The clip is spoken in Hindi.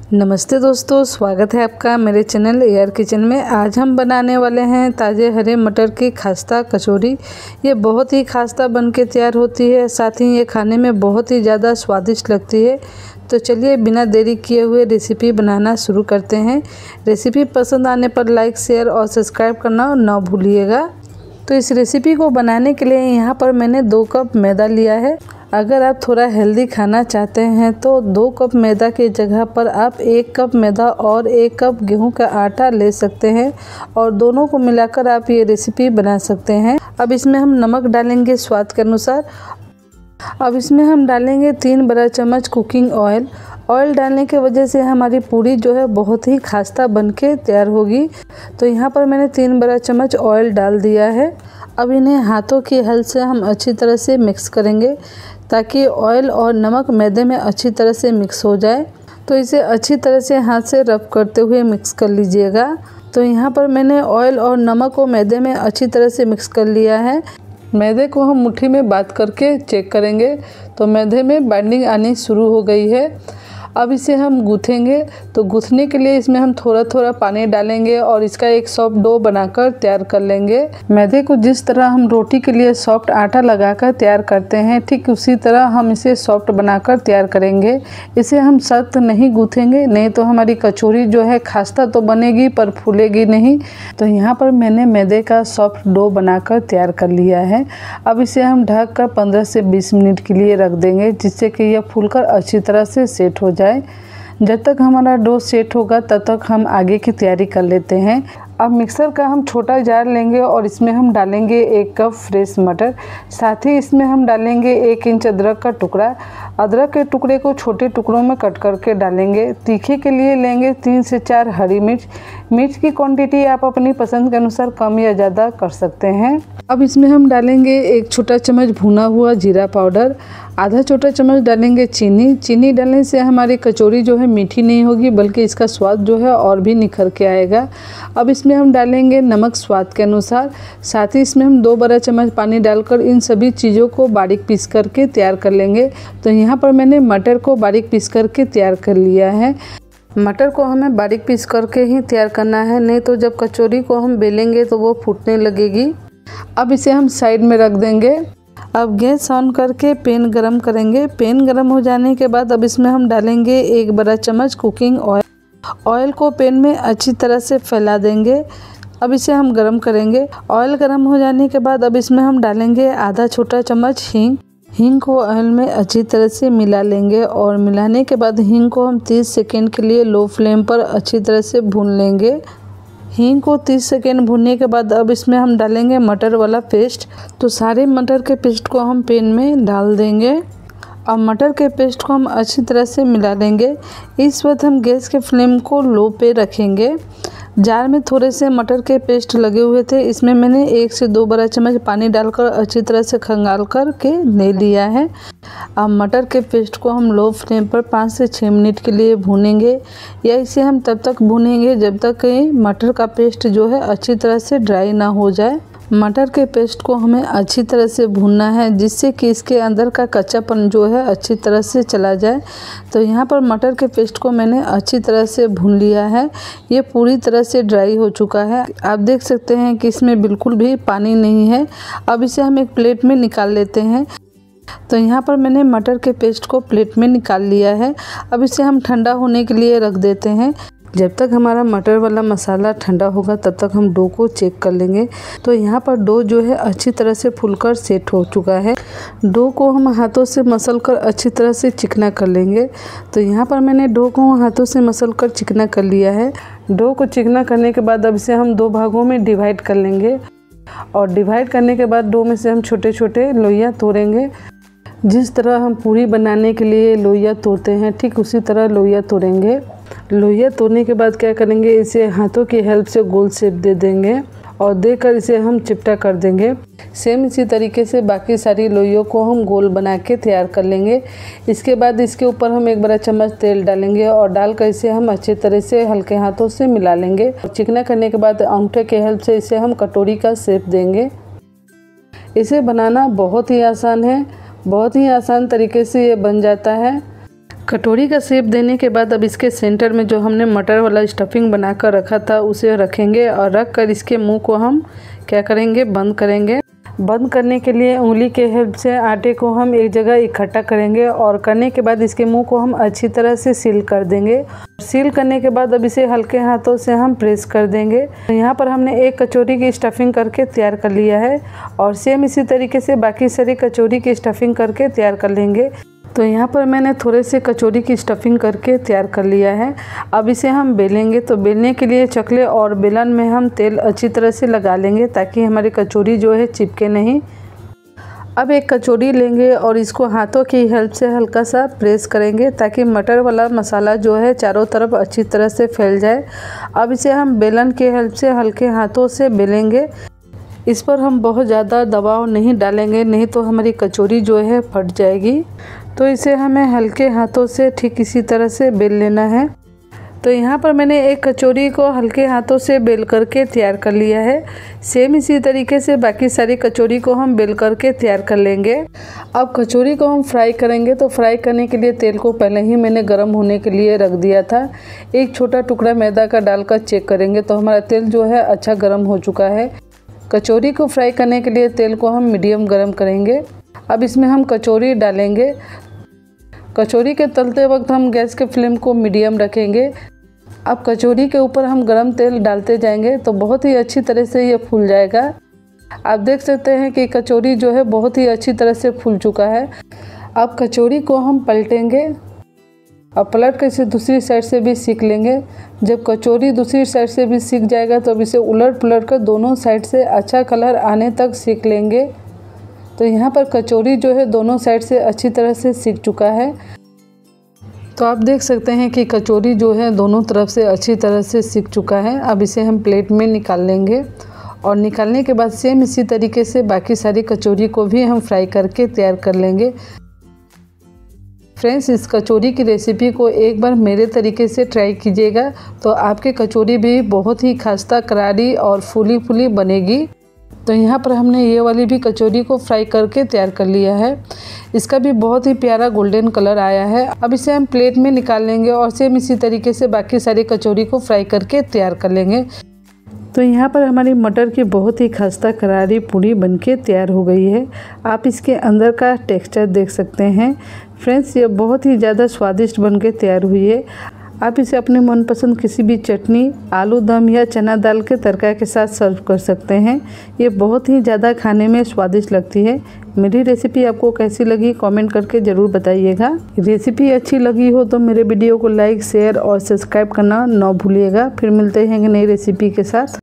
नमस्ते दोस्तों, स्वागत है आपका मेरे चैनल एआर किचन में। आज हम बनाने वाले हैं ताज़े हरे मटर की खस्ता कचौरी। ये बहुत ही खस्ता बन के तैयार होती है, साथ ही ये खाने में बहुत ही ज़्यादा स्वादिष्ट लगती है। तो चलिए बिना देरी किए हुए रेसिपी बनाना शुरू करते हैं। रेसिपी पसंद आने पर लाइक, शेयर और सब्सक्राइब करना ना भूलिएगा। तो इस रेसिपी को बनाने के लिए यहाँ पर मैंने 2 कप मैदा लिया है। अगर आप थोड़ा हेल्दी खाना चाहते हैं तो 2 कप मैदा की जगह पर आप 1 कप मैदा और 1 कप गेहूं का आटा ले सकते हैं और दोनों को मिलाकर आप ये रेसिपी बना सकते हैं। अब इसमें हम नमक डालेंगे स्वाद के अनुसार। अब इसमें हम डालेंगे 3 बड़ा चम्मच कुकिंग ऑयल। ऑयल डालने की वजह से हमारी पूरी जो है बहुत ही खस्ता बन के तैयार होगी। तो यहाँ पर मैंने 3 बड़ा चम्मच ऑयल डाल दिया है। अब इन्हें हाथों की हेल्प से हम अच्छी तरह से मिक्स करेंगे ताकि ऑयल और नमक मैदे में अच्छी तरह से मिक्स हो जाए। तो इसे अच्छी तरह से हाथ से रब करते हुए मिक्स कर लीजिएगा। तो यहाँ पर मैंने ऑयल और नमक को मैदे में अच्छी तरह से मिक्स कर लिया है। मैदे को हम मुट्ठी में बात करके चेक करेंगे तो मैदे में बाइंडिंग आनी शुरू हो गई है। अब इसे हम गूँथेंगे। तो गूँथने के लिए इसमें हम थोड़ा थोड़ा पानी डालेंगे और इसका एक सॉफ्ट डो बनाकर तैयार कर लेंगे। मैदे को जिस तरह हम रोटी के लिए सॉफ्ट आटा लगाकर तैयार करते हैं, ठीक उसी तरह हम इसे सॉफ्ट बनाकर तैयार करेंगे। इसे हम सख्त नहीं गूँथेंगे, नहीं तो हमारी कचौरी जो है खस्ता तो बनेगी पर फूलेगी नहीं। तो यहाँ पर मैंने मैदे का सॉफ्ट डो बनाकर तैयार कर लिया है। अब इसे हम ढक कर 15 से 20 मिनट के लिए रख देंगे, जिससे कि यह फूलकर अच्छी तरह से सेट हो जाए। जब तक हमारा डो सेट होगा तब तक हम आगे की तैयारी कर लेते हैं। अब मिक्सर का हम छोटा जार लेंगे और इसमें हम डालेंगे 1 कप फ्रेश मटर। साथ ही इसमें हम डालेंगे 1 इंच अदरक का टुकड़ा। अदरक के टुकड़े को छोटे टुकड़ों में कट करके डालेंगे। तीखे के लिए लेंगे 3 से 4 हरी मिर्च। मिर्च की क्वांटिटी आप अपनी पसंद के अनुसार कम या ज़्यादा कर सकते हैं। अब इसमें हम डालेंगे 1 छोटा चम्मच भुना हुआ जीरा पाउडर। आधा छोटा चम्मच डालेंगे चीनी। चीनी डालने से हमारी कचौरी जो है मीठी नहीं होगी, बल्कि इसका स्वाद जो है और भी निखर के आएगा। अब इसमें हम डालेंगे नमक स्वाद के अनुसार। साथ ही इसमें हम 2 बड़ा चम्मच पानी डालकर इन सभी चीज़ों को बारीक पीस करके तैयार कर लेंगे। तो यहाँ पर मैंने मटर को बारीक पीस करके तैयार कर लिया है। मटर को हमें बारीक पीस करके ही तैयार करना है, नहीं तो जब कचौरी को हम बेलेंगे तो वो फूटने लगेगी। अब इसे हम साइड में रख देंगे। अब गैस ऑन करके पैन गरम करेंगे। पैन गरम हो जाने के बाद अब इसमें हम डालेंगे 1 बड़ा चम्मच कुकिंग ऑयल। ऑयल को पैन में अच्छी तरह से फैला देंगे। अब इसे हम गरम करेंगे। ऑयल गरम हो जाने के बाद अब इसमें हम डालेंगे आधा छोटा चम्मच हींग। हींग को ऑयल में अच्छी तरह से मिला लेंगे और मिलाने के बाद हींग को हम 30 सेकेंड के लिए लो फ्लेम पर अच्छी तरह से भून लेंगे। हींग को 30 सेकेंड भूनने के बाद अब इसमें हम डालेंगे मटर वाला पेस्ट। तो सारे मटर के पेस्ट को हम पैन में डाल देंगे। अब मटर के पेस्ट को हम अच्छी तरह से मिला लेंगे। इस वक्त हम गैस के फ्लेम को लो पे रखेंगे। जार में थोड़े से मटर के पेस्ट लगे हुए थे, इसमें मैंने 1 से 2 बड़ा चम्मच पानी डालकर अच्छी तरह से खंगाल कर के ले लिया है। अब मटर के पेस्ट को हम लो फ्लेम पर 5 से 6 मिनट के लिए भूनेंगे, या इसे हम तब तक भूनेंगे जब तक कि मटर का पेस्ट जो है अच्छी तरह से ड्राई ना हो जाए। मटर के पेस्ट को हमें अच्छी तरह से भूनना है, जिससे कि इसके अंदर का कच्चापन जो है अच्छी तरह से चला जाए। तो यहाँ पर मटर के पेस्ट को मैंने अच्छी तरह से भून लिया है। ये पूरी तरह से ड्राई हो चुका है। आप देख सकते हैं कि इसमें बिल्कुल भी पानी नहीं है। अब इसे हम एक प्लेट में निकाल लेते हैं। तो यहाँ पर मैंने मटर के पेस्ट को प्लेट में निकाल लिया है। अब इसे हम ठंडा होने के लिए रख देते हैं। जब तक हमारा मटर वाला मसाला ठंडा होगा तब तक हम डो को चेक कर लेंगे। तो यहाँ पर डो जो है अच्छी तरह से फूलकर सेट हो चुका है। डो को हम हाथों से मसल कर अच्छी तरह से चिकना कर लेंगे। तो यहाँ पर मैंने डो को हाथों से मसल कर चिकना कर लिया है। डो को चिकना करने के बाद अब इसे हम 2 भागों में डिवाइड कर लेंगे और डिवाइड करने के बाद डो में से हम छोटे छोटे लोइयाँ तोड़ेंगे। जिस तरह हम पूरी बनाने के लिए लोइयाँ तोड़ते हैं, ठीक उसी तरह लोइयाँ तोड़ेंगे। लोइयाँ तोड़ने के बाद क्या करेंगे, इसे हाथों की हेल्प से गोल शेप दे देंगे और देकर इसे हम चिपटा कर देंगे। सेम इसी तरीके से बाकी सारी लोइयों को हम गोल बना के तैयार कर लेंगे। इसके बाद इसके ऊपर हम 1 बड़ा चम्मच तेल डालेंगे और डालकर इसे हम अच्छी तरह से हल्के हाथों से मिला लेंगे। चिकना करने के बाद अंगूठे के हेल्प से इसे हम कटोरी का शेप देंगे। इसे बनाना बहुत ही आसान है, बहुत ही आसान तरीके से ये बन जाता है। कटोरी का शेप देने के बाद अब इसके सेंटर में जो हमने मटर वाला स्टफिंग बना कर रखा था उसे रखेंगे और रख कर इसके मुंह को हम क्या करेंगे, बंद करेंगे। बंद करने के लिए उंगली के हेल्प से आटे को हम एक जगह इकट्ठा करेंगे और करने के बाद इसके मुंह को हम अच्छी तरह से सील कर देंगे। सील करने के बाद अब इसे हल्के हाथों से हम प्रेस कर देंगे। यहाँ पर हमने एक कचौरी की स्टफिंग करके तैयार कर लिया है और सेम इसी तरीके से बाकी सारी कचौरी की स्टफिंग करके तैयार कर लेंगे। तो यहाँ पर मैंने थोड़े से कचौरी की स्टफिंग करके तैयार कर लिया है। अब इसे हम बेलेंगे। तो बेलने के लिए चकले और बेलन में हम तेल अच्छी तरह से लगा लेंगे ताकि हमारी कचौरी जो है चिपके नहीं। अब एक कचौरी लेंगे और इसको हाथों की हेल्प से हल्का सा प्रेस करेंगे ताकि मटर वाला मसाला जो है चारों तरफ अच्छी तरह से फैल जाए। अब इसे हम बेलन की हेल्प से हल्के हाथों से बेलेंगे। इस पर हम बहुत ज़्यादा दबाव नहीं डालेंगे, नहीं तो हमारी कचौरी जो है फट जाएगी। तो इसे हमें हल्के हाथों से ठीक इसी तरह से बेल लेना है। तो यहाँ पर मैंने एक कचौरी को हल्के हाथों से बेल करके तैयार कर लिया है। सेम इसी तरीके से बाकी सारी कचौरी को हम बेल करके तैयार कर लेंगे। अब कचौरी को हम फ्राई करेंगे। तो फ्राई करने के लिए तेल को पहले ही मैंने गर्म होने के लिए रख दिया था। एक छोटा टुकड़ा मैदा का डालकर चेक करेंगे तो हमारा तेल जो है अच्छा गर्म हो चुका है। कचौरी को फ्राई करने के लिए तेल को हम मीडियम गर्म करेंगे। अब इसमें हम कचौरी डालेंगे। कचौरी के तलते वक्त हम गैस के फ्लेम को मीडियम रखेंगे। अब कचौरी के ऊपर हम गरम तेल डालते जाएंगे तो बहुत ही अच्छी तरह से ये फूल जाएगा। आप देख सकते हैं कि कचौरी जो है बहुत ही अच्छी तरह से फूल चुका है। अब कचौरी को हम पलटेंगे और पलट कर इसे दूसरी साइड से भी सेक लेंगे। जब कचौरी दूसरी साइड से भी सीख जाएगा तो अब इसे उलट पुलट कर दोनों साइड से अच्छा कलर आने तक सेक लेंगे। तो यहाँ पर कचौरी जो है दोनों साइड से अच्छी तरह से सीख चुका है। तो आप देख सकते हैं कि कचौरी जो है दोनों तरफ से अच्छी तरह से सीख चुका है। अब इसे हम प्लेट में निकाल लेंगे और निकालने के बाद सेम इसी तरीके से बाकी सारी कचौरी को भी हम फ्राई करके तैयार कर लेंगे। फ्रेंड्स, इस कचौरी की रेसिपी को एक बार मेरे तरीके से ट्राई कीजिएगा तो आपकी कचौरी भी बहुत ही खस्ता, करारी और फूली फूली बनेगी। तो यहाँ पर हमने ये वाली भी कचौरी को फ्राई करके तैयार कर लिया है। इसका भी बहुत ही प्यारा गोल्डन कलर आया है। अब इसे हम प्लेट में निकाल लेंगे और सेम इसी तरीके से बाकी सारी कचौरी को फ्राई करके तैयार कर लेंगे। तो यहाँ पर हमारी मटर की बहुत ही खस्ता करारी पूरी बनके तैयार हो गई है। आप इसके अंदर का टेक्सचर देख सकते हैं। फ्रेंड्स, ये बहुत ही ज़्यादा स्वादिष्ट बनके तैयार हुई है। आप इसे अपने मनपसंद किसी भी चटनी, आलू दम या चना दाल के तड़का के साथ सर्व कर सकते हैं। ये बहुत ही ज़्यादा खाने में स्वादिष्ट लगती है। मेरी रेसिपी आपको कैसी लगी कमेंट करके ज़रूर बताइएगा। रेसिपी अच्छी लगी हो तो मेरे वीडियो को लाइक, शेयर और सब्सक्राइब करना ना भूलिएगा। फिर मिलते हैं नई रेसिपी के साथ।